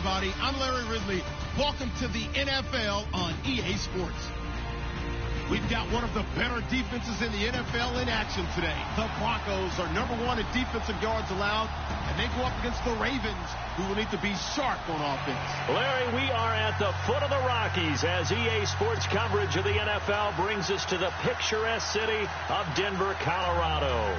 everybody. I'm Larry Ridley. Welcome to the NFL on EA Sports. We've got one of the better defenses in the NFL in action today. The Broncos are number one in defensive yards allowed, and they go up against the Ravens, who will need to be sharp on offense. Larry, we are at the foot of the Rockies as EA Sports coverage of the NFL brings us to the picturesque city of Denver, Colorado.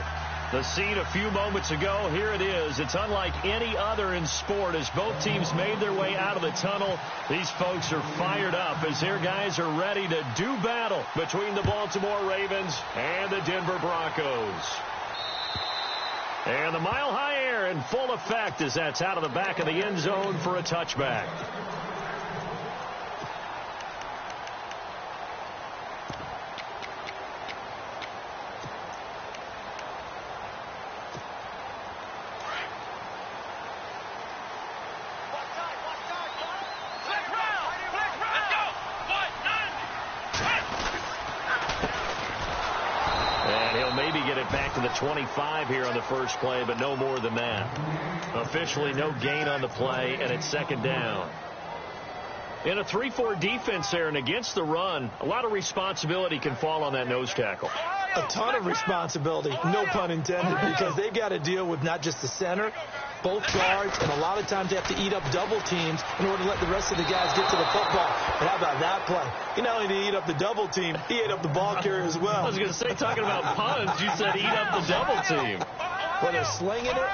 The scene a few moments ago, here it is. It's unlike any other in sport as both teams made their way out of the tunnel. These folks are fired up as their guys are ready to do battle between the Baltimore Ravens and the Denver Broncos. And the mile-high air in full effect as that's out of the back of the end zone for a touchback. To the 25 here on the first play, but no more than that. Officially no gain on the play, and it's second down. In a 3-4 defense there and against the run, a lot of responsibility can fall on that nose tackle. A ton of responsibility, no pun intended, because they've got to deal with not just the center, both guards, and a lot of times they have to eat up double teams in order to let the rest of the guys get to the football. But how about that play? He not only did he eat up the double team, he ate up the ball carrier as well. I was going to say, talking about puns, you said eat up the double team. Well, they're slinging it,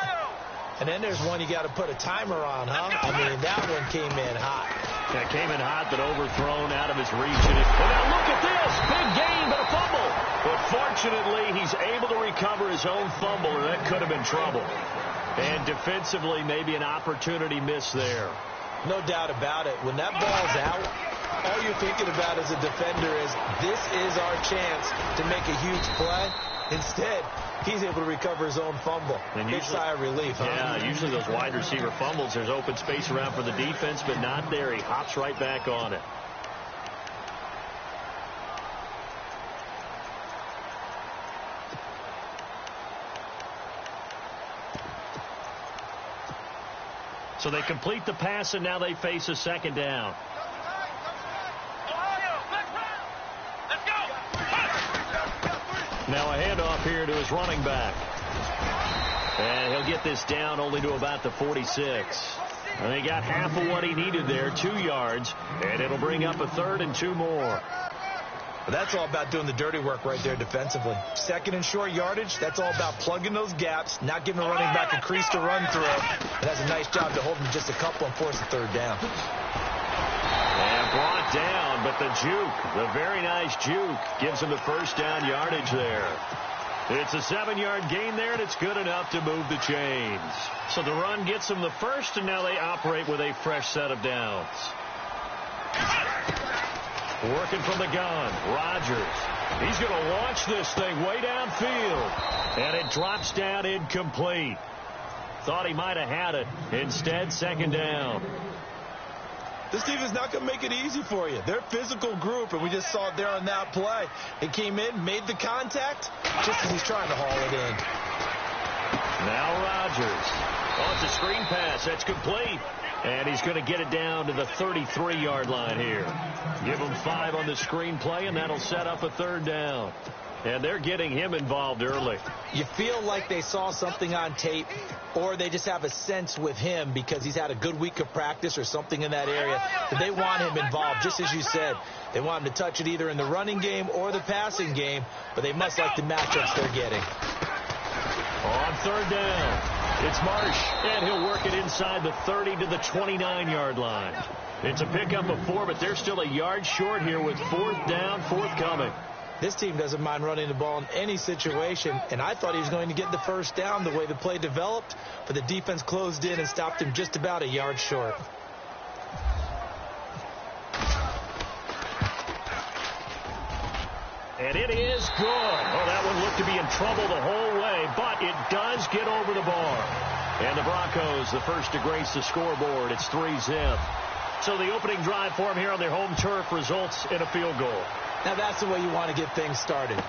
and then there's one you got to put a timer on, huh? I mean, that one came in hot. That came in hot, but overthrown out of his reach. And now look at this. Big gain, but a fumble. But fortunately, he's able to recover his own fumble, or that could have been trouble. And defensively, maybe an opportunity miss there. No doubt about it. When that ball's out, all you're thinking about as a defender is, this is our chance to make a huge play. Instead, he's able to recover his own fumble. And big sigh of relief, huh? Yeah, usually those wide receiver fumbles, there's open space around for the defense, but not there. He hops right back on it. So they complete the pass, and now they face a second down. Now a handoff here to his running back. And he'll get this down only to about the 46. And he got half of what he needed there, 2 yards, and it'll bring up a 3rd and 2 more. But that's all about doing the dirty work right there defensively. Second and short yardage, that's all about plugging those gaps, not giving the running back a crease to run through. And that's a nice job to hold him just a couple and force a 3rd down. And brought down, but the juke, the very nice juke, gives him the first down yardage there. It's a 7-yard gain there, and it's good enough to move the chains. So the run gets them the first, and now they operate with a fresh set of downs. Working from the gun, Rodgers. He's going to launch this thing way downfield. And it drops down incomplete. Thought he might have had it. Instead, second down. This team is not going to make it easy for you. They're a physical group, and we just saw it there on that play. It came in, made the contact, just as he's trying to haul it in. Now Rodgers. Oh, it's a screen pass. That's complete. And he's going to get it down to the 33-yard line here. Give him 5 on the screen play, and that'll set up a 3rd down. And they're getting him involved early. You feel like they saw something on tape, or they just have a sense with him because he's had a good week of practice or something in that area that they want him involved, just as you said. They want him to touch it either in the running game or the passing game, but they must like the matchups they're getting. On 3rd down. It's Marsh, and he'll work it inside the 30 to the 29-yard line. It's a pickup of 4, but they're still a yard short here with 4th down, forthcoming. This team doesn't mind running the ball in any situation, and I thought he was going to get the first down the way the play developed, but the defense closed in and stopped him just about a yard short. And it is good. Oh, that one looked to be in trouble the whole way, but it does get over the bar. And the Broncos, the first to grace the scoreboard. It's 3-zip. So the opening drive for them here on their home turf results in a field goal. Now that's the way you want to get things started.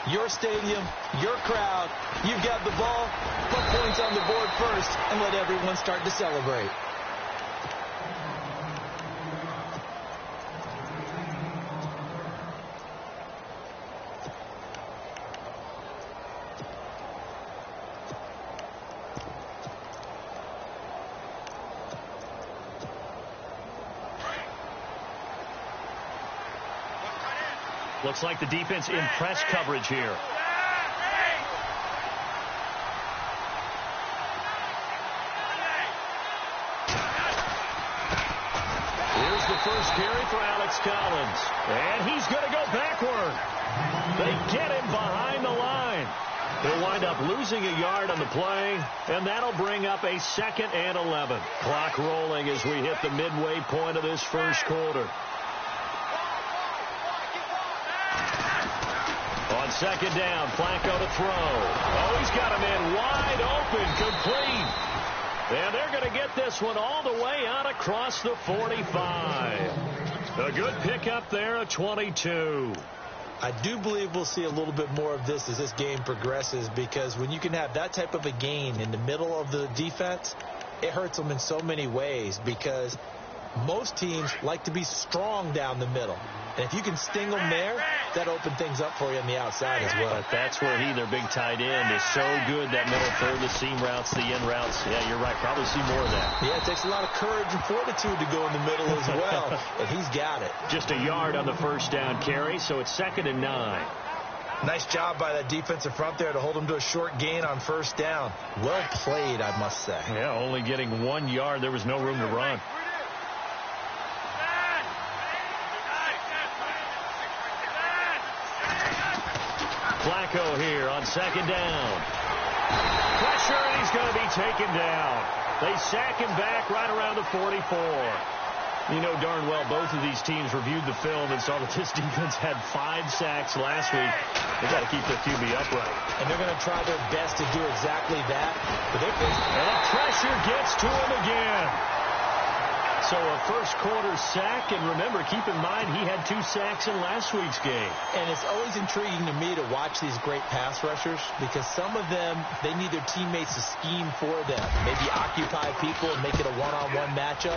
Your stadium, your crowd, you've got the ball, put points on the board first, and let everyone start to celebrate. Looks like the defense in press coverage here. Here's the first carry for Alex Collins. And he's going to go backward. They get him behind the line. He'll wind up losing a yard on the play, and that'll bring up a 2nd and 11. Clock rolling as we hit the midway point of this first quarter. On 2nd down, Flacco to throw. Oh, he's got him in wide open, complete. And they're going to get this one all the way out across the 45. A good pickup there at 22. I do believe we'll see a little bit more of this as this game progresses, because when you can have that type of a gain in the middle of the defense, it hurts them in so many ways, because most teams like to be strong down the middle. And if you can sting them there, that opens things up for you on the outside as well. But that's where their big tight end, is so good, that middle third, the seam routes, the in routes. Yeah, you're right. Probably see more of that. Yeah, it takes a lot of courage and fortitude to go in the middle as well, and he's got it. Just a yard on the first down carry, so it's 2nd and 9. Nice job by that defensive front there to hold him to a short gain on first down. Well played, I must say. Yeah, only getting 1 yard. There was no room to run. Flacco here on 2nd down. Pressure, and he's going to be taken down. They sack him back right around the 44. You know darn well both of these teams reviewed the film and saw that this defense had 5 sacks last week. They've got to keep their QB upright. And they're going to try their best to do exactly that. But and pressure gets to him again. So a first quarter sack, and remember, keep in mind he had 2 sacks in last week's game. And it's always intriguing to me to watch these great pass rushers, because some of them, they need their teammates to scheme for them, maybe occupy people and make it a one-on-one matchup.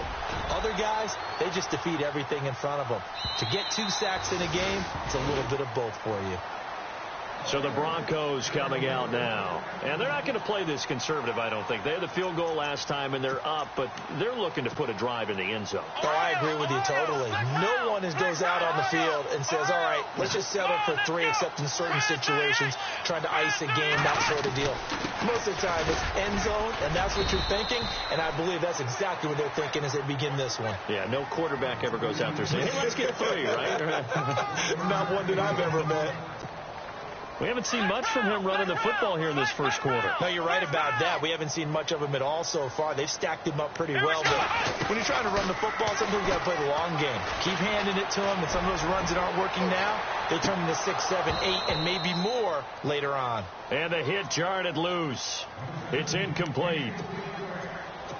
Other guys, they just defeat everything in front of them. To get 2 sacks in a game, it's a little bit of both for you. So the Broncos coming out now. And they're not going to play this conservative, I don't think. They had the field goal last time, and they're up, but they're looking to put a drive in the end zone. Oh, I agree with you totally. No one goes out on the field and says, all right, let's just settle for 3, except in certain situations, trying to ice a game, that sort of deal. Most of the time, it's end zone, and that's what you're thinking, and I believe that's exactly what they're thinking as they begin this one. Yeah, no quarterback ever goes out there saying, hey, let's get 3, right? Not one that I've ever met. We haven't seen much from him running the football here in this first quarter. No, you're right about that. We haven't seen much of him at all so far. They've stacked him up pretty well. But when you're trying to run the football, sometimes you got to play the long game. Keep handing it to him, and some of those runs that aren't working now, they turn into 6, 7, 8, and maybe more later on. And the hit jarred it loose. It's incomplete.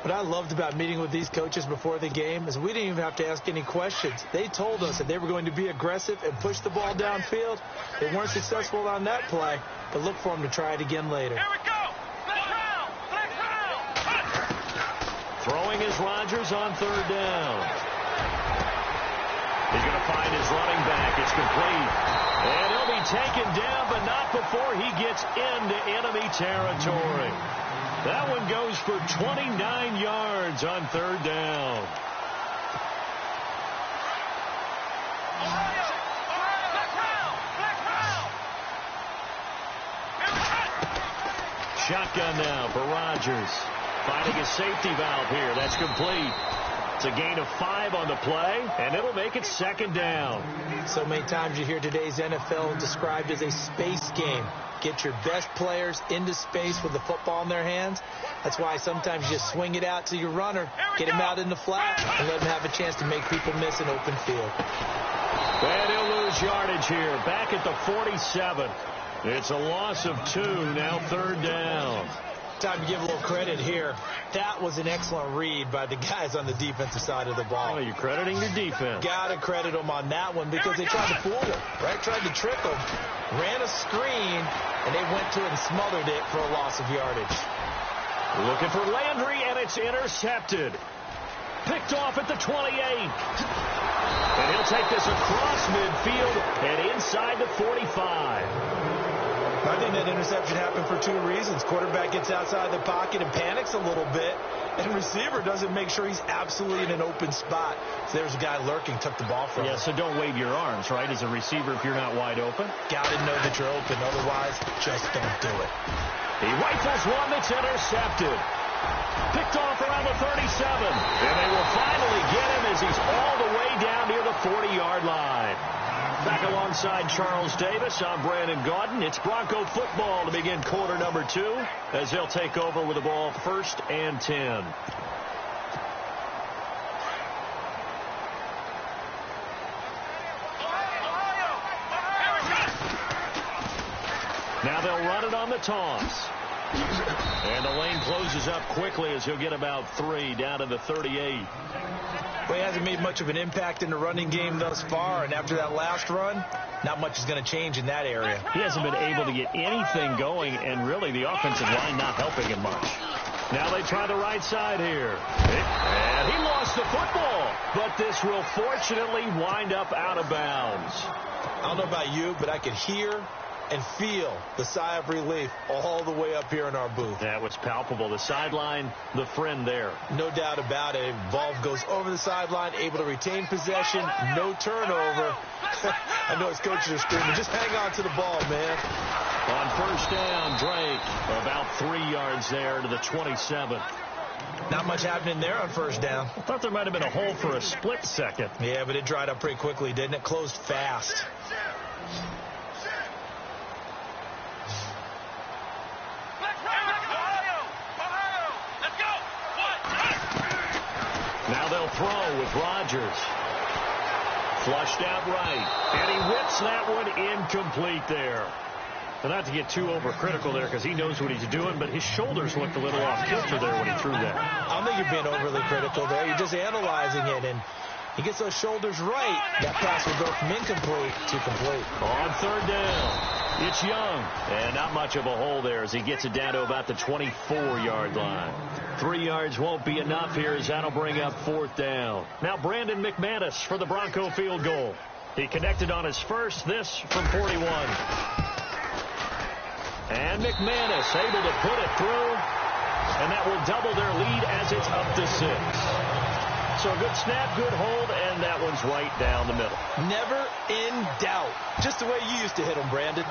What I loved about meeting with these coaches before the game is we didn't even have to ask any questions. They told us that they were going to be aggressive and push the ball downfield. They weren't successful on that play, but look for them to try it again later. Here we go. Let's round. Throwing is Rodgers on 3rd down. He's going to find his running back. It's complete. And he'll be taken down, but not before he gets into enemy territory. That one goes for 29 yards on 3rd down. Shotgun now for Rodgers. Finding a safety valve here. That's complete. It's a gain of 5 on the play, and it'll make it 2nd down. So many times you hear today's NFL described as a space game. Get your best players into space with the football in their hands. That's why sometimes you just swing it out to your runner, get him out in the flat, and let him have a chance to make people miss an open field. And he'll lose yardage here, back at the 47. It's a loss of 2, now 3rd down. Time to give a little credit here. That was an excellent read by the guys on the defensive side of the ball. Oh, you're crediting your defense. Got to credit them on that one because they tried to fool him, right? Tried to trick him. Ran a screen, and they went to it and smothered it for a loss of yardage. Looking for Landry, and it's intercepted. Picked off at the 28. And he'll take this across midfield and inside the 45. I think that interception happened for two reasons. Quarterback gets outside the pocket and panics a little bit, and receiver doesn't make sure he's absolutely in an open spot. So there's a guy lurking, took the ball from him. Yeah, so don't wave your arms, right, as a receiver if you're not wide open. Got to know that you're open. Otherwise, just don't do it. He rifles one that's intercepted. Picked off around the 37. And they will finally get him as he's all the way down near the 40-yard line. Back alongside Charles Davis, I'm Brandon Gaudin. It's Bronco football to begin quarter number 2 as they'll take over with the ball 1st and 10. Now they'll run it on the toss. And the lane closes up quickly as he'll get about 3 down to the 38. Well, he hasn't made much of an impact in the running game thus far, and after that last run, not much is going to change in that area. He hasn't been able to get anything going, and really the offensive line not helping him much. Now they try the right side here. And he lost the football, but this will fortunately wind up out of bounds. I don't know about you, but I could hear and feel the sigh of relief all the way up here in our booth. That was palpable. The sideline, the friend there. No doubt about it. Ball goes over the sideline, able to retain possession, no turnover. I know his coaches are screaming, just hang on to the ball, man. On 1st down, Drake, about 3 yards there to the 27. Not much happening there on 1st down. I thought there might have been a hole for a split second. Yeah, but it dried up pretty quickly, didn't it? Closed fast. Now they'll throw with Rodgers. Flushed out right. And he whips that one incomplete there. And not to get too overcritical there because he knows what he's doing, but his shoulders looked a little off kilter there when he threw that. I don't think you're being overly critical there. You're just analyzing it, and he gets those shoulders right. That pass will go from incomplete to complete. On 3rd down, it's Young. And not much of a hole there as he gets it down to about the 24-yard line. 3 yards won't be enough here as that'll bring up 4th down. Now Brandon McManus for the Bronco field goal. He connected on his first, this from 41. And McManus able to put it through, and that will double their lead as it's up to 6. So a good snap, good hold, and that one's right down the middle. Never in doubt. Just the way you used to hit them, Brandon.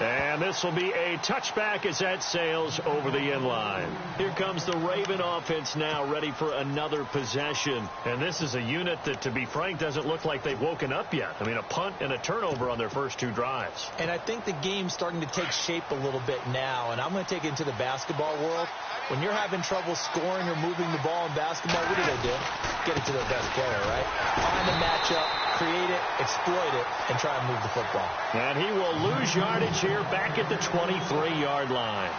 And this will be a touchback as that sails over the end line. Here comes the Raven offense now, ready for another possession. And this is a unit that, to be frank, doesn't look like they've woken up yet. I mean, a punt and a turnover on their first 2 drives. And I think the game's starting to take shape a little bit now. And I'm going to take it into the basketball world. When you're having trouble scoring or moving the ball in basketball, what do? Get it to their best player, right? Find a matchup, create it, exploit it, and try and move the football. And he will lose yardage here back at the 23-yard line.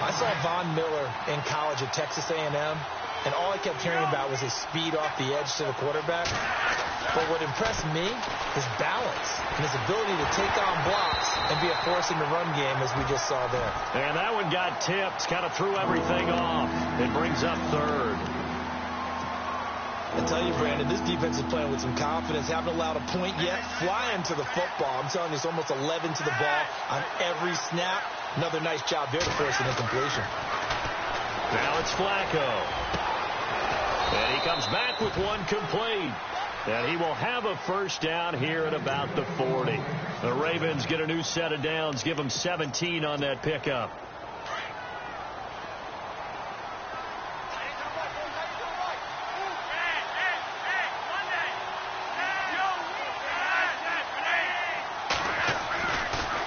I saw Von Miller in college at Texas A&M, and all I kept hearing about was his speed off the edge to the quarterback. But what impressed me, his balance and his ability to take on blocks and be a force in the run game, as we just saw there. And that one got tipped, kind of threw everything off. It brings up 3rd. I tell you, Brandon, this defense is playing with some confidence. Haven't allowed a point yet. Flying to the football. I'm telling you, it's almost 11 to the ball on every snap. Another nice job there to force an incompletion. Now it's Flacco. And he comes back with one complete. And he will have a 1st down here at about the 40. The Ravens get a new set of downs, give them 17 on that pickup.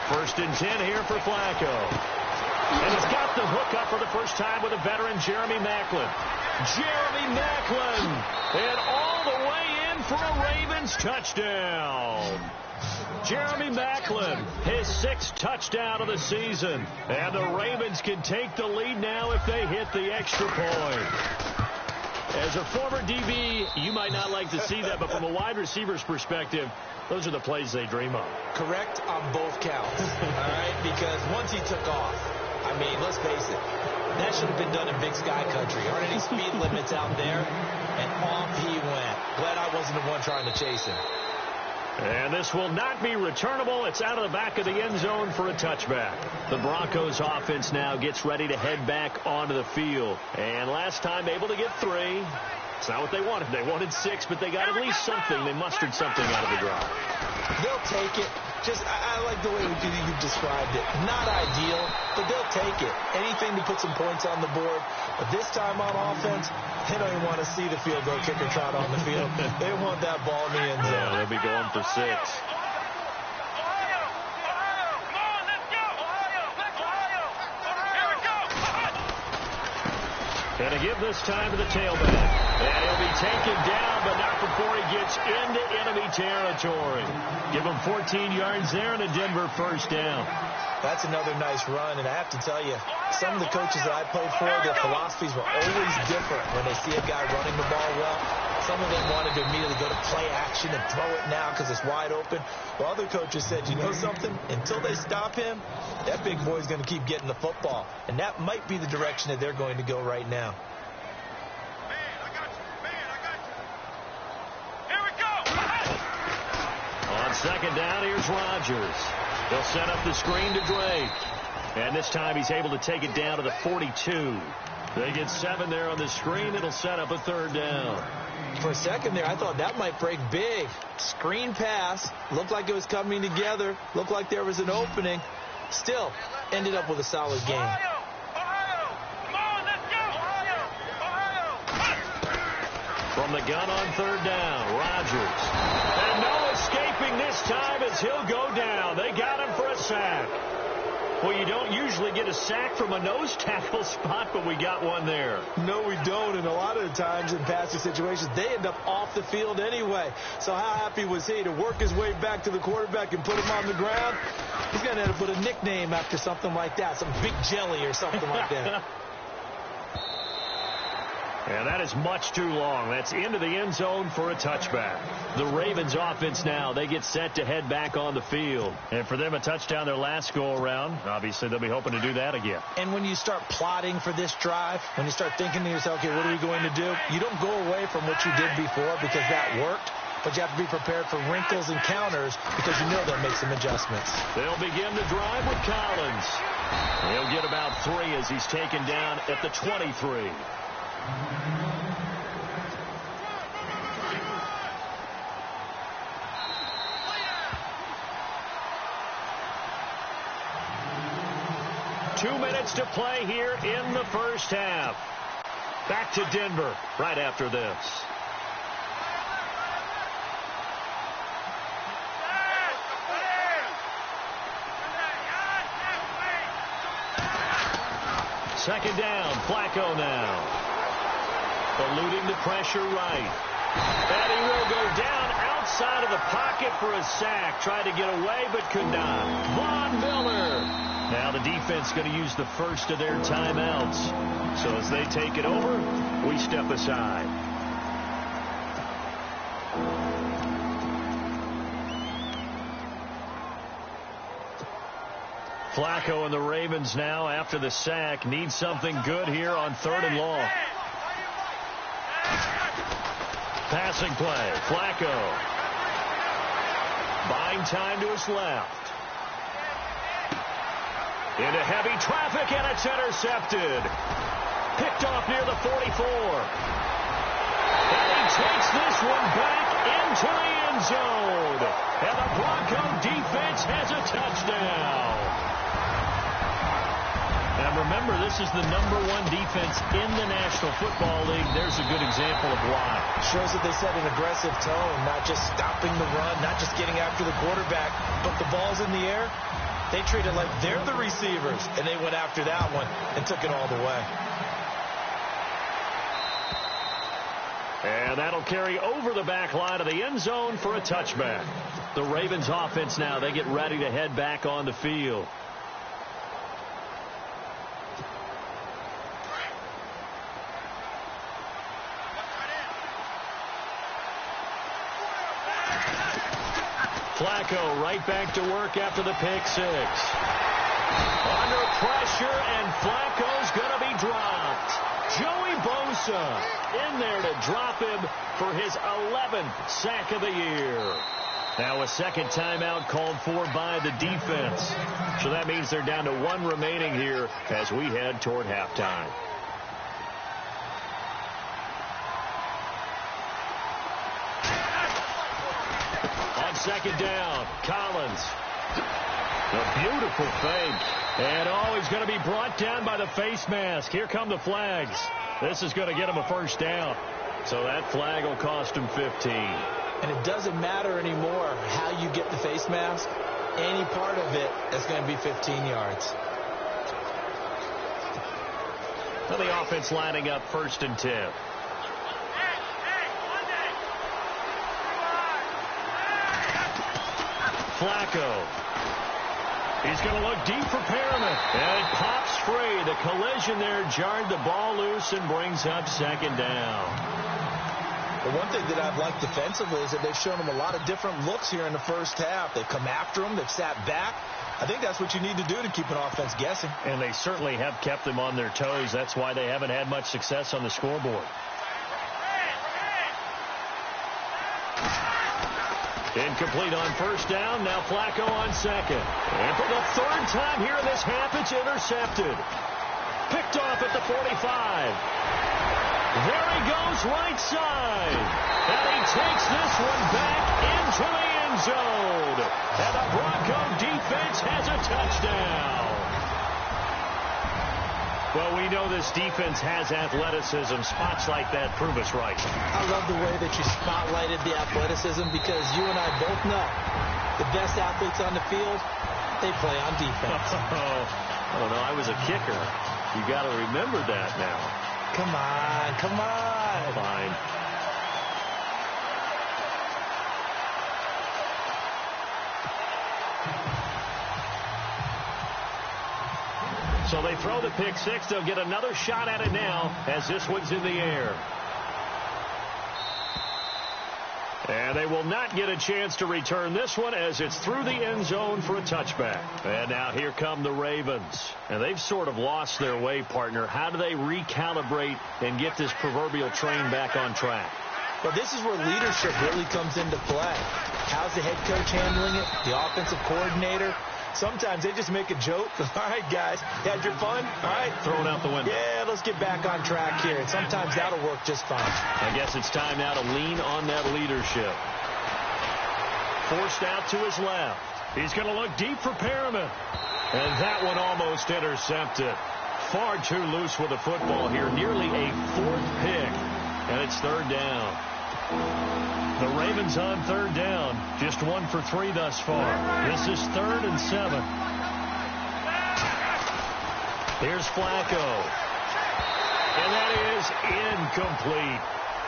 First and 10 here for Flacco. And he's got the hook up for the first time with a veteran, Jeremy Maclin. Jeremy Maclin. And all the way in for a Ravens touchdown. Jeremy Maclin, his 6th touchdown of the season. And the Ravens can take the lead now if they hit the extra point. As a former DB, you might not like to see that, but from a wide receiver's perspective, those are the plays they dream of. Correct on both counts, all right? Because once he took off, I mean, let's face it, that should have been done in Big Sky Country. Aren't any speed limits out there? And off he went. Glad I wasn't the one trying to chase him. And this will not be returnable. It's out of the back of the end zone for a touchback. The Broncos offense now gets ready to head back onto the field. And last time able to get 3. It's not what they wanted. They wanted 6, but they got at least something. They mustered something out of the drive. They'll take it. I like the way you described it. Not ideal, but they'll take it. Anything to put some points on the board. But this time on offense, they don't even want to see the field goal kicker trot on the field. They want that ball in the end zone. Yeah, they'll be going for 6. And to give this time to the tailback. And he'll be taken down, but not before he gets into enemy territory. Give him 14 yards there and a Denver first down. That's another nice run, and I have to tell you, some of the coaches that I played for, their philosophies were always different when they see a guy running the ball well. Some of them wanted to immediately go to play action and throw it now because it's wide open. While other coaches said, you know something? Until they stop him, that big boy's going to keep getting the football. And that might be the direction that they're going to go right now. On second down, here's Rodgers. They'll set up the screen to Drake. And this time he's able to take it down to the 42. They get 7 there on the screen. It'll set up a third down. For a second there, I thought that might break big. Screen pass. Looked like it was coming together. Looked like there was an opening. Still, ended up with a solid game. From the gun on third down, Rodgers. And no escaping this time as he'll go down. They got him for a sack. Well, you don't usually get a sack from a nose tackle spot, but we got one there. No, we don't. And a lot of the times in passing situations, they end up off the field anyway. So how happy was he to work his way back to the quarterback and put him on the ground? He's going to end up with a nickname after something like that, some Big Jelly or something like that. And that is much too long. That's into the end zone for a touchback. The Ravens offense now, they get set to head back on the field. And for them, a touchdown their last go-around. Obviously, they'll be hoping to do that again. And when you start plotting for this drive, when you start thinking to yourself, okay, what are we going to do? You don't go away from what you did before because that worked. But you have to be prepared for wrinkles and counters because you know they'll make some adjustments. They'll begin the drive with Collins. He'll get about 3 as he's taken down at the 23. Two minutes to play here in the first half. Back to Denver right after this. Second down, Flacco now. Eluding the pressure right. And he will go down outside of the pocket for a sack. Tried to get away but could not. Von Miller. Now the defense going to use the first of their timeouts. So as they take it over, we step aside. Flacco and the Ravens now, after the sack, need something good here on 3rd and long. Passing play, Flacco. Buying time to his left. Into heavy traffic, and it's intercepted. Picked off near the 44. And he takes this one back into the end zone. And the Bronco defense has a touchdown. And remember, this is the #1 defense in the National Football League. There's a good example of why. Shows that they set an aggressive tone, not just stopping the run, not just getting after the quarterback, but the ball's in the air. They treat it like they're the receivers, and they went after that one and took it all the way. And that'll carry over the back line of the end zone for a touchback. The Ravens offense now, they get ready to head back on the field. Flacco right back to work after the pick 6. Under pressure, and Flacco's going to be dropped. Joey Bosa in there to drop him for his 11th sack of the year. Now a second timeout called for by the defense. So that means they're down to 1 remaining here as we head toward halftime. On second down, Collins. A beautiful fake. And he's going to be brought down by the face mask. Here come the flags. This is going to get him a first down. So that flag will cost him 15. And it doesn't matter anymore how you get the face mask. Any part of it is going to be 15 yards. Well, the offense lining up 1st and 10. Flacco. He's going to look deep for Perriman. And it pops free. The collision there jarred the ball loose and brings up 2nd down. The one thing that I've liked defensively is that they've shown them a lot of different looks here in the first half. They've come after them. They've sat back. I think that's what you need to do to keep an offense guessing. And they certainly have kept them on their toes. That's why they haven't had much success on the scoreboard. Incomplete on first down. Now Flacco on second. And for the 3rd time here in this half, it's intercepted. Picked off at the 45. There he goes right side. And he takes this one back into the end zone. And the Bronco defense has a touchdown. Well, we know this defense has athleticism. Spots like that prove us right. I love the way that you spotlighted the athleticism because you and I both know the best athletes on the field, they play on defense. I don't know. I was a kicker. You got to remember that now. Come on, come on. Fine. So they throw the pick six. They'll get another shot at it now as this one's in the air. And they will not get a chance to return this one as it's through the end zone for a touchback. And now here come the Ravens. And they've sort of lost their way, partner. How do they recalibrate and get this proverbial train back on track? Well, this is where leadership really comes into play. How's the head coach handling it? The offensive coordinator? Sometimes they just make a joke. All right, guys, had your fun? All right. Throw it out the window. Yeah, let's get back on track here. And sometimes that'll work just fine. I guess it's time now to lean on that leadership. Forced out to his left. He's going to look deep for Perriman. And that one almost intercepted. Far too loose with the football here. Nearly a 4th pick. And it's 3rd down. The Ravens on 3rd down. Just 1 for 3 thus far. This is 3rd and 7. Here's Flacco. And that is incomplete.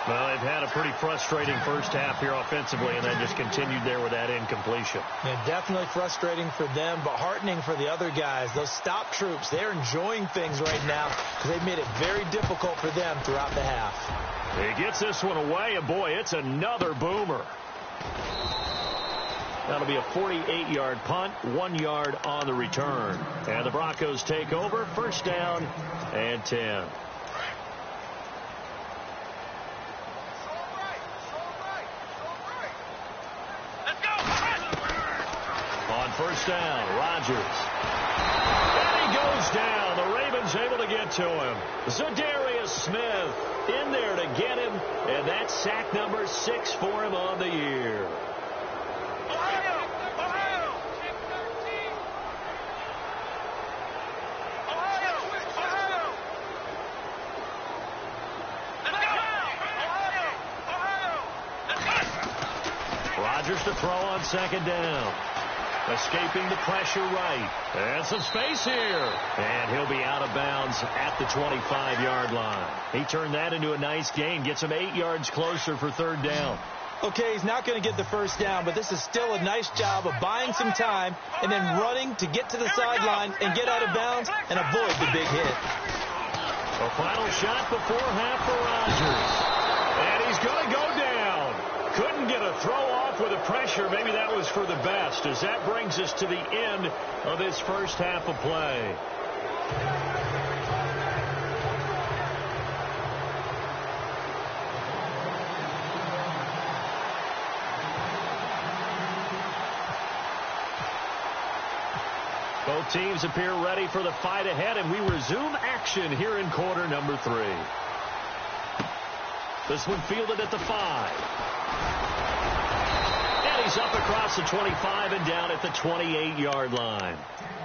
Well, they've had a pretty frustrating first half here offensively, and then just continued there with that incompletion. Yeah, definitely frustrating for them, but heartening for the other guys. Those stop troops, they're enjoying things right now because they've made it very difficult for them throughout the half. He gets this one away, and boy, it's another boomer. That'll be a 48-yard punt, 1 yard on the return. And the Broncos take over, 1st down and 10. On 1st down, Rodgers. And he goes down. The Ravens able to get to him. Zadarius Smith in there to get him, and that's sack number 6 for him on the year. Rodgers to throw on 2nd down. Escaping the pressure right. And some space here. And he'll be out of bounds at the 25-yard line. He turned that into a nice gain. Gets him 8 yards closer for 3rd down. Okay, he's not going to get the 1st down, but this is still a nice job of buying some time and then running to get to the sideline and get out of bounds and avoid the big hit. A final shot before half for Rodgers. And he's going to go down. Couldn't get a throw off with the pressure. Maybe that was for the best, as that brings us to the end of this first half of play. Both teams appear ready for the fight ahead, and we resume action here in quarter number 3. This one fielded at the 5. And he's up across the 25 and down at the 28-yard line.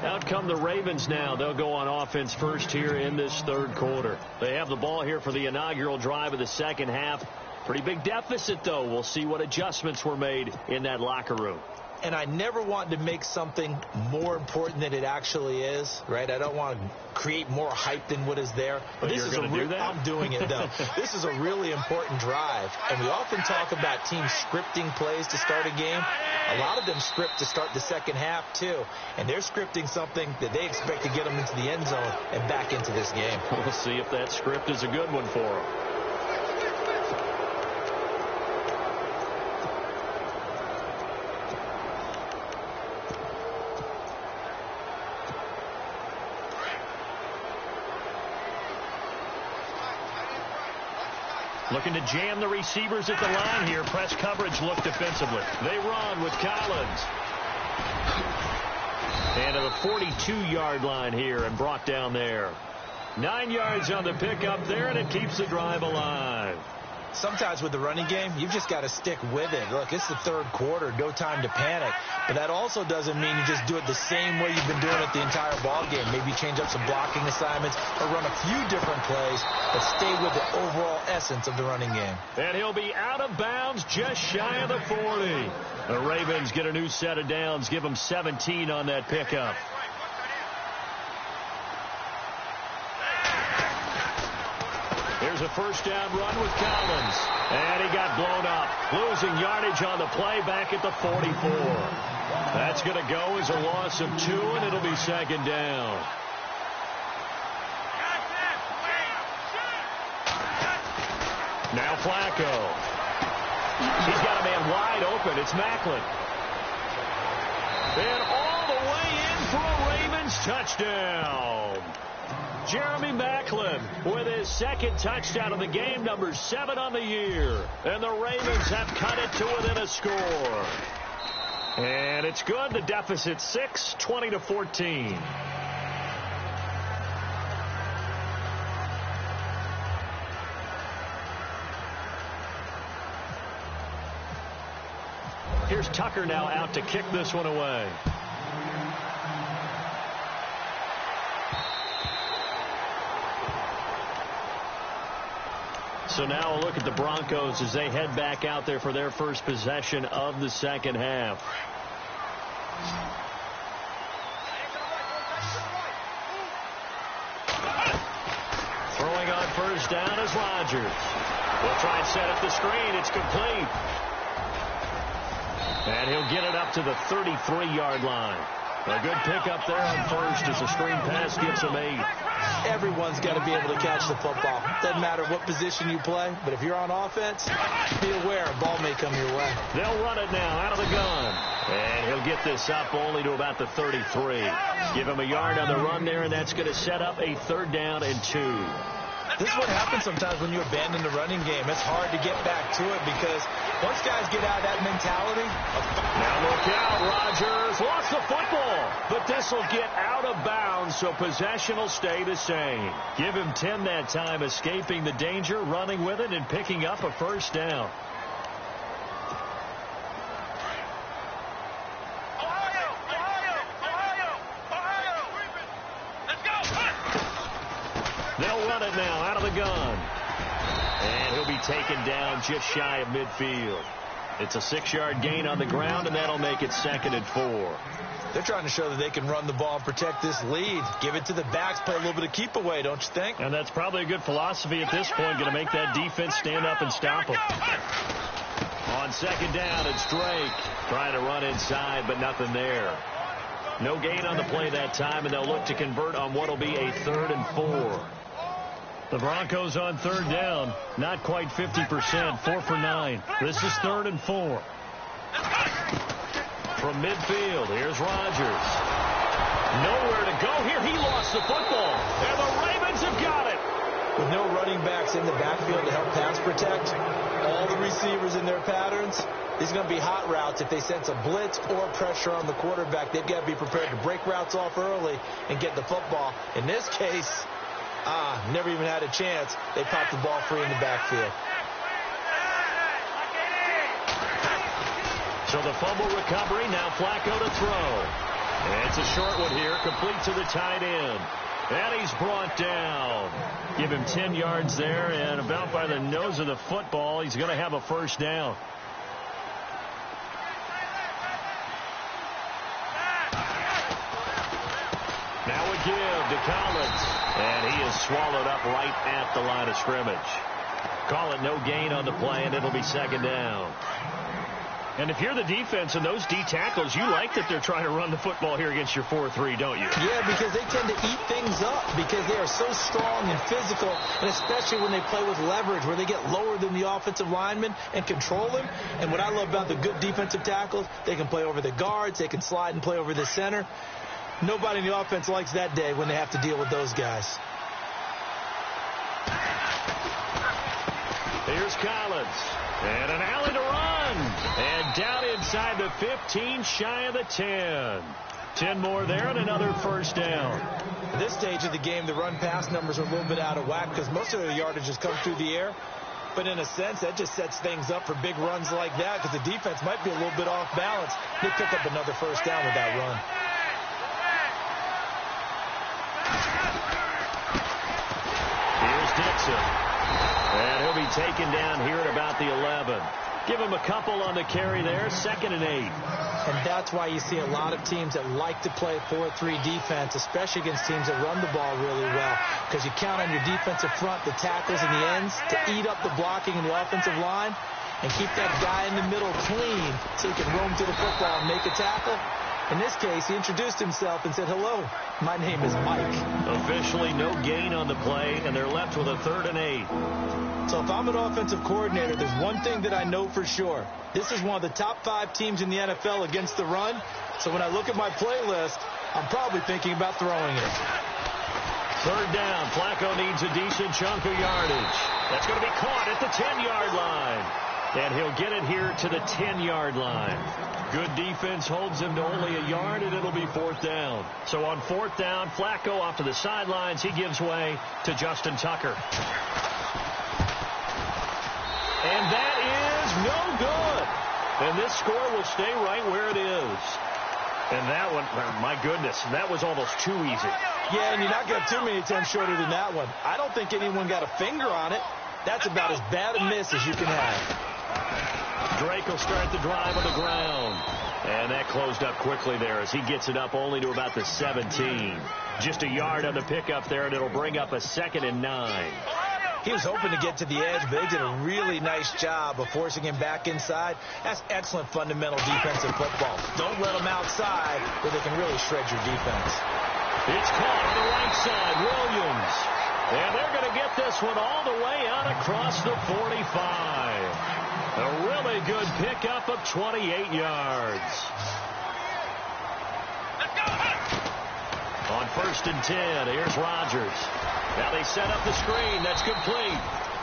Out come the Ravens now. They'll go on offense first here in this third quarter. They have the ball here for the inaugural drive of the second half. Pretty big deficit, though. We'll see what adjustments were made in that locker room. And I never want to make something more important than it actually is, right? I don't want to create more hype than what is there. But this is going to do that? I'm doing it, though. This is a really important drive. And we often talk about teams scripting plays to start a game. A lot of them script to start the second half, too. And they're scripting something that they expect to get them into the end zone and back into this game. We'll see if that script is a good one for them. Looking to jam the receivers at the line here. Press coverage look defensively. They run with Collins. And to the 42-yard line here and brought down there. 9 yards on the pickup there, and it keeps the drive alive. Sometimes with the running game, you've just got to stick with it. Look, it's the third quarter, no time to panic. But that also doesn't mean you just do it the same way you've been doing it the entire ball game. Maybe change up some blocking assignments or run a few different plays, but stay with the overall essence of the running game. And he'll be out of bounds just shy of the 40. The Ravens get a new set of downs, give them 17 on that pickup. Here's a first down run with Collins. And he got blown up. Losing yardage on the play back at the 44. That's going to go as a loss of 2, and it'll be second down. Now Flacco. He's got a man wide open. It's Macklin. And all the way in for a Ravens touchdown. Jeremy Macklin with his second touchdown of the game, number 7 on the year. And the Ravens have cut it to within a score. And it's good. The deficit 6, 20-14. Here's Tucker now out to kick this one away. So now a look at the Broncos as they head back out there for their first possession of the second half. Throwing on first down is Rodgers. We'll try and set up the screen. It's complete. And he'll get it up to the 33-yard line. A good pickup there on first as the screen pass gets him 8. Everyone's got to be able to catch the football. Doesn't matter what position you play, but if you're on offense, be aware a ball may come your way. They'll run it now out of the gun. And he'll get this up only to about the 33. Give him a yard on the run there, and that's going to set up a 3rd down and 2. This is what happens sometimes when you abandon the running game. It's hard to get back to it because once guys get out of that mentality. Now look out, Rodgers lost the football, but this will get out of bounds, so possession will stay the same. Give him 10 that time, escaping the danger, running with it, and picking up a first down. They'll run it now out of the gun. And he'll be taken down just shy of midfield. It's a 6-yard gain on the ground, and that'll make it 2nd and 4. They're trying to show that they can run the ball and protect this lead. Give it to the backs, play a little bit of keep away, don't you think? And that's probably a good philosophy at this point, going to make that defense stand up and stop them. On 2nd down, it's Drake trying to run inside, but nothing there. No gain on the play that time, and they'll look to convert on what will be a 3rd and 4. The Broncos on 3rd down, not quite 50%, 4 for 9. This is 3rd and 4. From midfield, here's Rodgers. Nowhere to go here. He lost the football, and the Ravens have got it. With no running backs in the backfield to help pass protect, all the receivers in their patterns, these are going to be hot routes. If they sense a blitz or pressure on the quarterback, they've got to be prepared to break routes off early and get the football. In this case, never even had a chance. They popped the ball free in the backfield. So the fumble recovery, now Flacco to throw. And it's a short one here, complete to the tight end. And he's brought down. Give him 10 yards there, and about by the nose of the football, he's going to have a first down. Now a give to Collins, and he is swallowed up right at the line of scrimmage. Call it no gain on the play, and it'll be second down. And if you're the defense and those D tackles, you like that they're trying to run the football here against your 4-3, don't you? Yeah, because they tend to eat things up because they are so strong and physical, and especially when they play with leverage where they get lower than the offensive linemen and control them. And what I love about the good defensive tackles, they can play over the guards, they can slide and play over the center. Nobody in the offense likes that day when they have to deal with those guys. Here's Collins. And an alley to run. And down inside the 15, shy of the 10. 10 more there and another first down. At this stage of the game, the run-pass numbers are a little bit out of whack because most of their yardage has come through the air. But in a sense, that just sets things up for big runs like that because the defense might be a little bit off balance. They pick up another first down with that run. Here's Dixon. And he'll be taken down here at about the 11. Give him a couple on the carry there, 2nd and 8. And that's why you see a lot of teams that like to play 4-3 defense, especially against teams that run the ball really well, because you count on your defensive front, the tackles and the ends, to eat up the blocking in the offensive line and keep that guy in the middle clean so he can roam to the football and make a tackle. In this case, he introduced himself and said, "Hello, my name is Mike." Officially no gain on the play, and they're left with a 3rd and 8. So if I'm an offensive coordinator, there's one thing that I know for sure. This is one of the top 5 teams in the NFL against the run. So when I look at my playlist, I'm probably thinking about throwing it. 3rd down. Flacco needs a decent chunk of yardage. That's going to be caught at the 10-yard line. And he'll get it here to the 10-yard line. Good defense holds him to only a yard, and it'll be 4th down. So on 4th down, Flacco off to the sidelines. He gives way to Justin Tucker. And that is no good. And this score will stay right where it is. And that one, my goodness, that was almost too easy. Yeah, and you're not going to have too many attempts shorter than that one. I don't think anyone got a finger on it. That's about as bad a miss as you can have. Drake will start the drive on the ground. And that closed up quickly there as he gets it up only to about the 17. Just a yard on the pickup there, and it'll bring up a 2nd and 9. He was hoping to get to the edge, but they did a really nice job of forcing him back inside. That's excellent fundamental defensive football. Don't let them outside where they can really shred your defense. It's caught on the right side, Williams. And they're going to get this one all the way out across the 45. A really good pickup of 28 yards. On 1st and 10, here's Rodgers. Now they set up the screen. That's complete.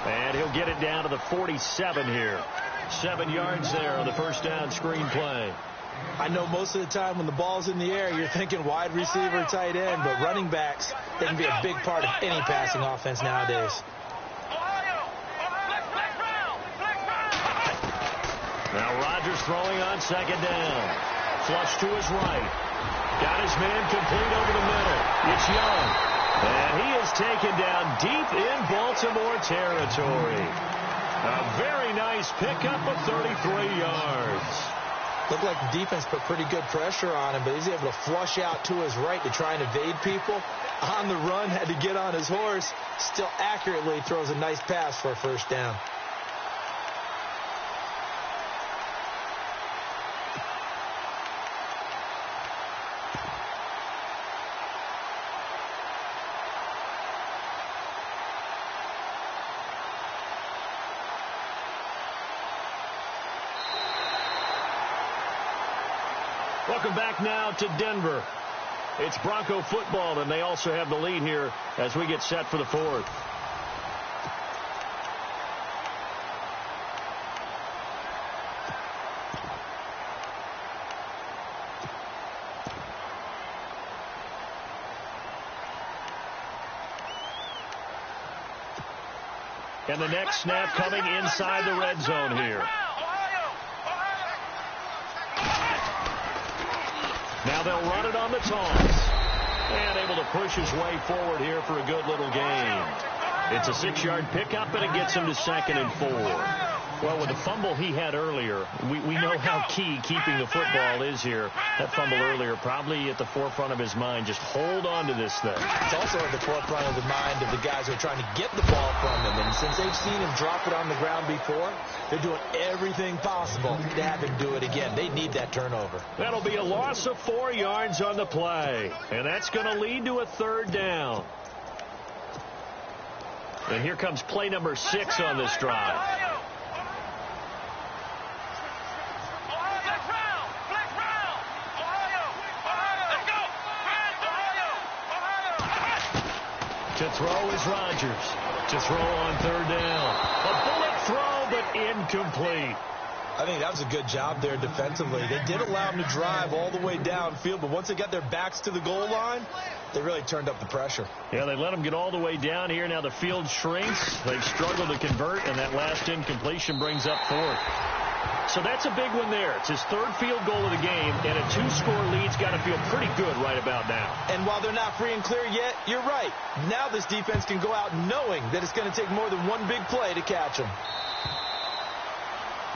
And he'll get it down to the 47 here. 7 yards there on the first down screen play. I know most of the time when the ball's in the air, you're thinking wide receiver, tight end, but running backs, they can be a big part of any passing offense nowadays. Now Rodgers throwing on 2nd down. Flush to his right. Got his man complete over the middle. It's Young. And he is taken down deep in Baltimore territory. A very nice pickup of 33 yards. Looked like the defense put pretty good pressure on him, but he's able to flush out to his right to try and evade people. On the run, had to get on his horse. Still accurately throws a nice pass for a first down. Welcome back now to Denver. It's Bronco football, and they also have the lead here as we get set for the 4th. And the next snap coming inside the red zone here. Now they'll run it on the toss. And able to push his way forward here for a good little gain. It's a 6-yard pickup, and it gets him to 2nd and 4. Well, with the fumble he had earlier, we know how key keeping the football is here. That fumble earlier probably at the forefront of his mind. Just hold on to this thing. It's also at the forefront of the mind of the guys who are trying to get the ball from him. And since they've seen him drop it on the ground before, they're doing everything possible to have him do it again. They need that turnover. That'll be a loss of 4 yards on the play. And that's going to lead to a 3rd down. And here comes play number 6 on this drive. To throw is Rodgers. To throw on 3rd down. A bullet throw, but incomplete. I think that was a good job there defensively. They did allow him to drive all the way downfield, but once they got their backs to the goal line, they really turned up the pressure. Yeah, they let him get all the way down here. Now the field shrinks. They've struggled to convert, and that last incompletion brings up 4th. So that's a big one there. It's his 3rd field goal of the game, and a 2-score lead's got to feel pretty good right about now. And while they're not free and clear yet, you're right. Now this defense can go out knowing that it's going to take more than one big play to catch them.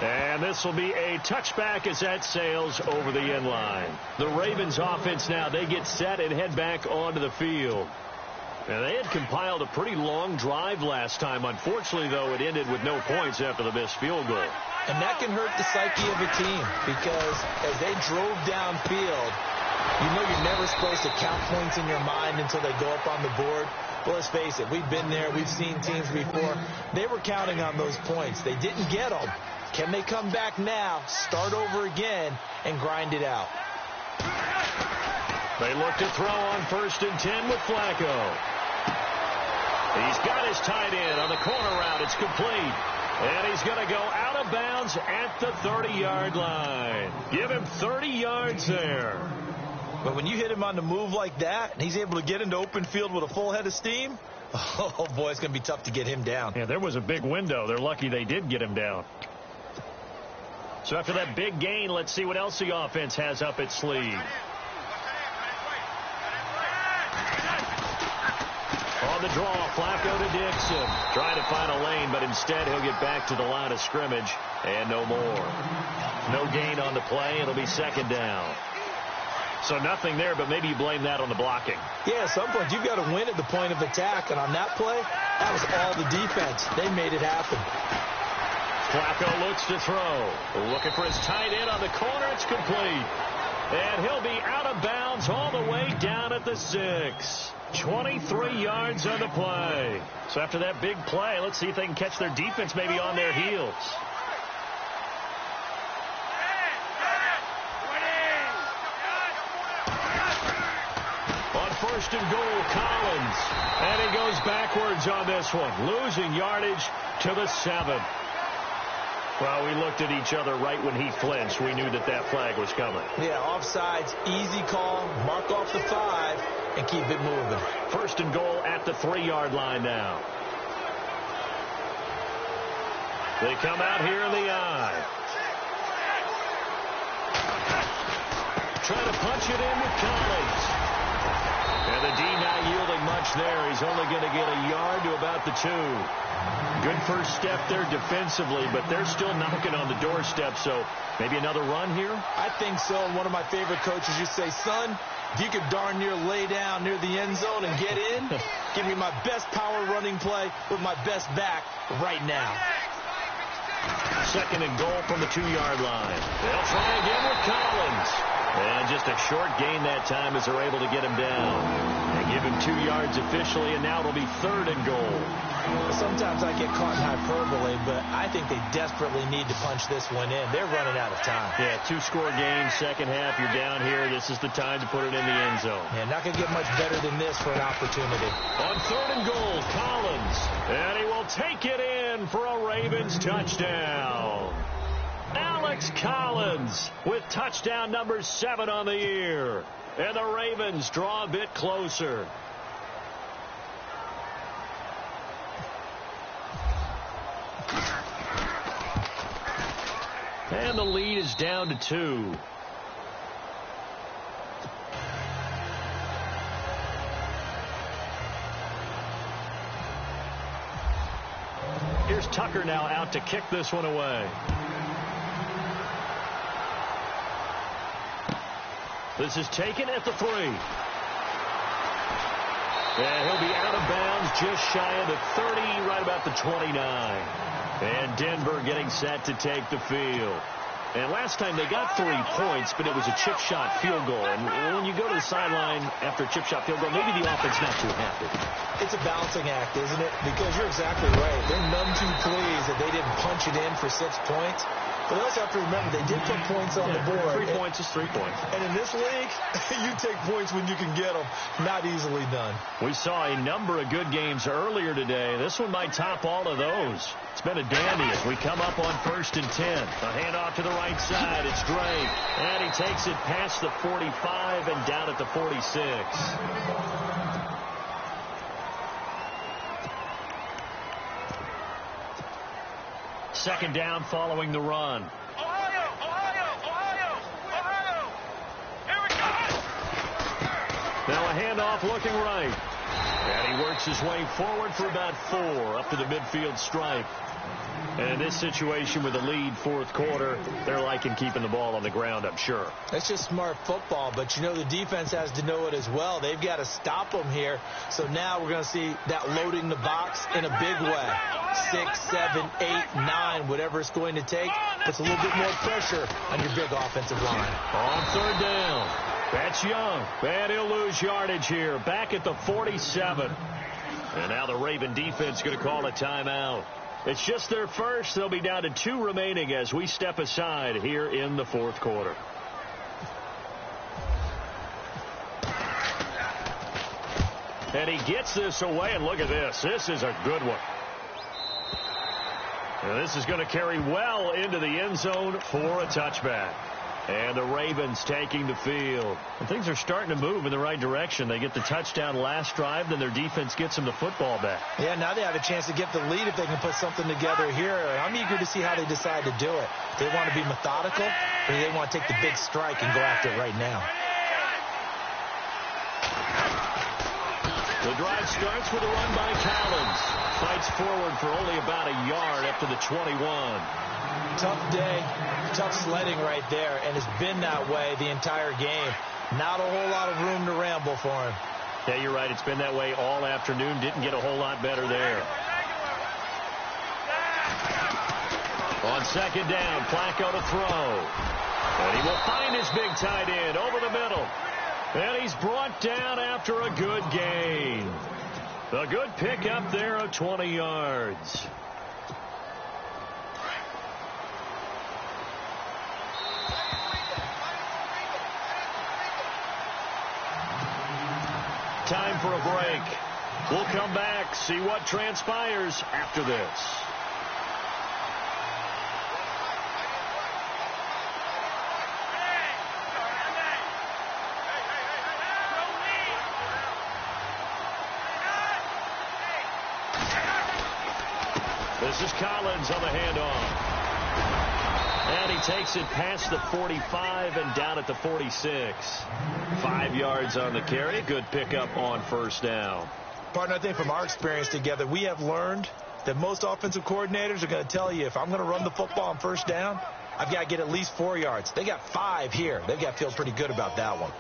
And this will be a touchback as that sails over the end line. The Ravens offense now, they get set and head back onto the field. And they had compiled a pretty long drive last time. Unfortunately, though, it ended with no points after the missed field goal. And that can hurt the psyche of a team because as they drove downfield, you know you're never supposed to count points in your mind until they go up on the board. Well, let's face it, we've been there. We've seen teams before. They were counting on those points. They didn't get them. Can they come back now, start over again, and grind it out? They look to throw on 1st and 10 with Flacco. He's got his tight end on the corner route. It's complete. And he's going to go out of bounds at the 30-yard line. Give him 30 yards there. But when you hit him on the move like that, and he's able to get into open field with a full head of steam, oh, boy, it's going to be tough to get him down. Yeah, there was a big window. They're lucky they did get him down. So after that big gain, let's see what else the offense has up its sleeve. On the draw, Flacco to Dixon. Trying to find a lane, but instead he'll get back to the line of scrimmage. And no more. No gain on the play. It'll be 2nd down. So nothing there, but maybe you blame that on the blocking. Yeah, at some point you've got to win at the point of attack. And on that play, that was all the defense. They made it happen. Flacco looks to throw. Looking for his tight end on the corner. It's complete. And he'll be out of bounds all the way down at the 6. 23 yards on the play. So after that big play, let's see if they can catch their defense maybe on their heels. On 1st and goal, Collins. And he goes backwards on this one, losing yardage to the 7. Well, we looked at each other right when he flinched. We knew that that flag was coming. Yeah, offsides, easy call, mark off the 5, and keep it moving. 1st and goal at the 3-yard line now. They come out here in the eye. Trying to punch it in with Collins. And the D not yielding much there. He's only going to get a yard to about the 2. Good first step there defensively, but they're still knocking on the doorstep, so maybe another run here? I think so. And one of my favorite coaches used to say, son, if you could darn near lay down near the end zone and get in, give me my best power running play with my best back right now. 2nd and goal from the 2-yard line. They'll try again with Collins. And just a short gain that time as they're able to get him down. They give him 2 yards officially, and now it'll be 3rd and goal. Sometimes I get caught in hyperbole, but I think they desperately need to punch this one in. They're running out of time. Yeah, 2-score game, second half. You're down here. This is the time to put it in the end zone. Yeah, not going to get much better than this for an opportunity. On 3rd and goal, Collins. And he will take it in for a Ravens touchdown. Alex Collins with touchdown number 7 on the year. And the Ravens draw a bit closer. and the lead is down to 2. Here's Tucker now out to kick this one away. This is taken at the 3. And he'll be out of bounds just shy of the 30, right about the 29. And Denver getting set to take the field. And last time they got 3 points, but it was a chip shot field goal. And when you go to the sideline after a chip shot field goal, maybe the offense not too happy. It's a balancing act, isn't it? Because you're exactly right. They're none too pleased that they didn't punch it in for 6 points. But they also have to remember they did put points on the board. 3 points is 3 points. And in this league, you take points when you can get them. Not easily done. We saw a number of good games earlier today. This one might top all of those. It's been a dandy as we come up on 1st and 10. A handoff to the right side. It's Drake. And he takes it past the 45 and down at the 46. Second down following the run. Ohio! Here we go! Now a handoff looking right. And he works his way forward for about 4 up to the midfield stripe. And in this situation with the lead 4th quarter, they're liking keeping the ball on the ground, I'm sure. That's just smart football, but you know the defense has to know it as well. They've got to stop them here. So now we're going to see that loading the box in a big way. 6, 7, 8, 9, whatever it's going to take, puts a little bit more pressure on your big offensive line. On 3rd down, that's Young. And he'll lose yardage here, back at the 47. And now the Raven defense going to call a timeout. It's just their first. They'll be down to 2 remaining as we step aside here in the 4th quarter. And he gets this away, and look at this. This is a good one. And this is going to carry well into the end zone for a touchback. And the Ravens taking the field. And things are starting to move in the right direction. They get the touchdown last drive, then their defense gets them the football back. Yeah, now they have a chance to get the lead if they can put something together here. I'm eager to see how they decide to do it. They want to be methodical, or they want to take the big strike and go after it right now. The drive starts with a run by Collins. Fights forward for only about a yard up to the 21. Tough day, tough sledding right there, and it's been that way the entire game. Not a whole lot of room to ramble for him. Yeah, you're right. It's been that way all afternoon. Didn't get a whole lot better there. On 2nd down, Flacco to throw. And he will find his big tight end over the middle. And he's brought down after a good gain. A good pickup there of 20 yards. Time for a break. We'll come back, see what transpires after this. This is Collins on the handoff. And he takes it past the 45 and down at the 46. 5 yards on the carry. Good pickup on 1st down. Partner, I think from our experience together, we have learned that most offensive coordinators are going to tell you, if I'm going to run the football on 1st down, I've got to get at least 4 yards. They got 5 here. They've got to feel pretty good about that one.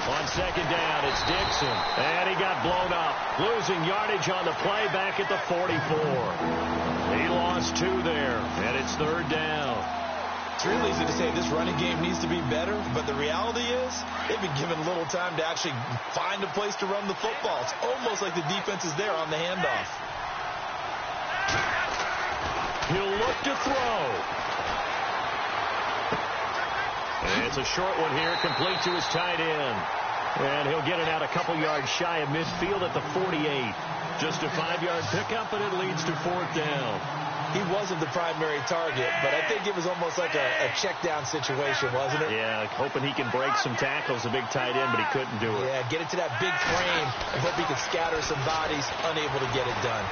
On 2nd down, it's Dixon. And he got blown up. Losing yardage on the play back at the 44. He lost 2 there, and it's 3rd down. It's real easy to say this running game needs to be better, but the reality is they've been given little time to actually find a place to run the football. It's almost like the defense is there on the handoff. He'll look to throw. And it's a short one here, complete to his tight end. And he'll get it out a couple yards shy of midfield at the 48. Just a 5-yard pickup, and it leads to 4th down. he wasn't the primary target, but I think it was almost like a check-down situation, wasn't it? Yeah, hoping he can break some tackles, a big tight end, but he couldn't do it. Yeah, get it to that big frame and hope he could scatter some bodies, unable to get it done.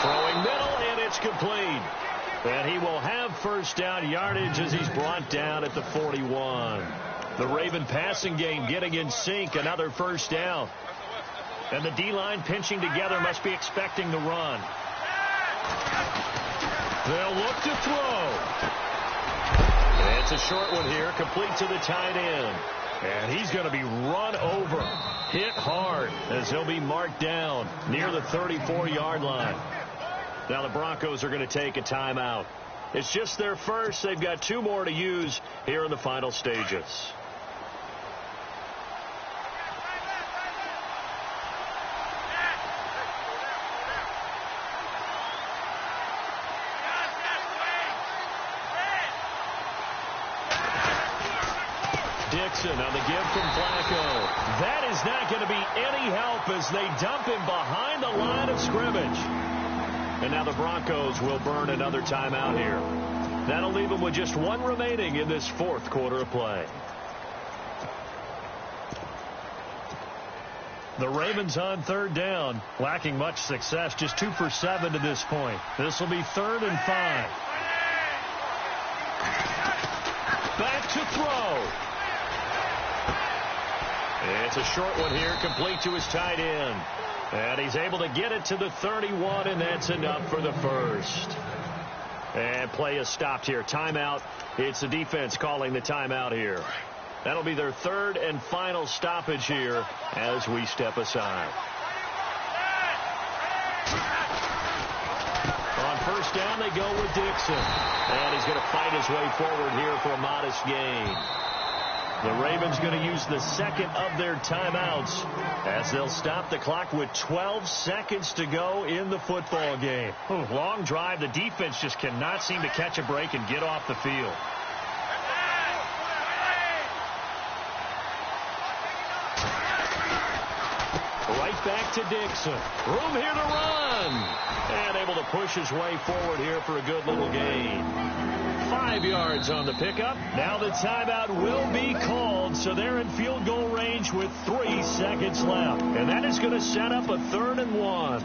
Throwing middle, and it's complete. And he will have first down yardage as he's brought down at the 41. The Raven passing game getting in sync, another first down. And the D-line pinching together, must be expecting the run. They'll look to throw. And it's a short one here, complete to the tight end. And he's going to be run over, hit hard, as he'll be marked down near the 34-yard line. Now the Broncos are going to take a timeout. It's just their first. They've got 2 more to use here in the final stages. Dixon on the give from Flacco. That is not going to be any help as they dump him behind the line of scrimmage. And now the Broncos will burn another timeout here. That'll leave them with just 1 remaining in this 4th quarter of play. The Ravens on 3rd down, lacking much success, just 2 for 7 to this point. This will be 3rd and 5. Back to throw. It's a short one here, complete to his tight end. And he's able to get it to the 31, and that's enough for the first. And play is stopped here. Timeout. It's the defense calling the timeout here. That'll be their 3rd and final stoppage here as we step aside. On first down, they go with Dixon. And he's going to fight his way forward here for a modest gain. The Ravens going to use the 2nd of their timeouts as they'll stop the clock with 12 seconds to go in the football game. Long drive. The defense just cannot seem to catch a break and get off the field. Right back to Dixon. Room here to run. And able to push his way forward here for a good little gain. 5 yards on the pickup. Now the timeout will be called, so they're in field goal range with 3 seconds left. And that is going to set up a 3rd and 1.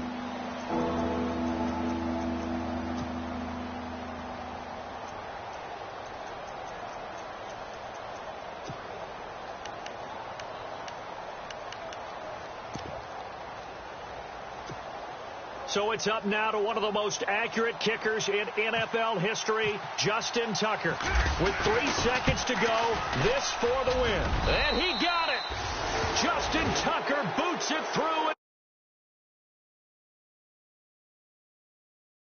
So it's up now to one of the most accurate kickers in NFL history, Justin Tucker. With 3 seconds to go, this for the win. And he got it. Justin Tucker boots it through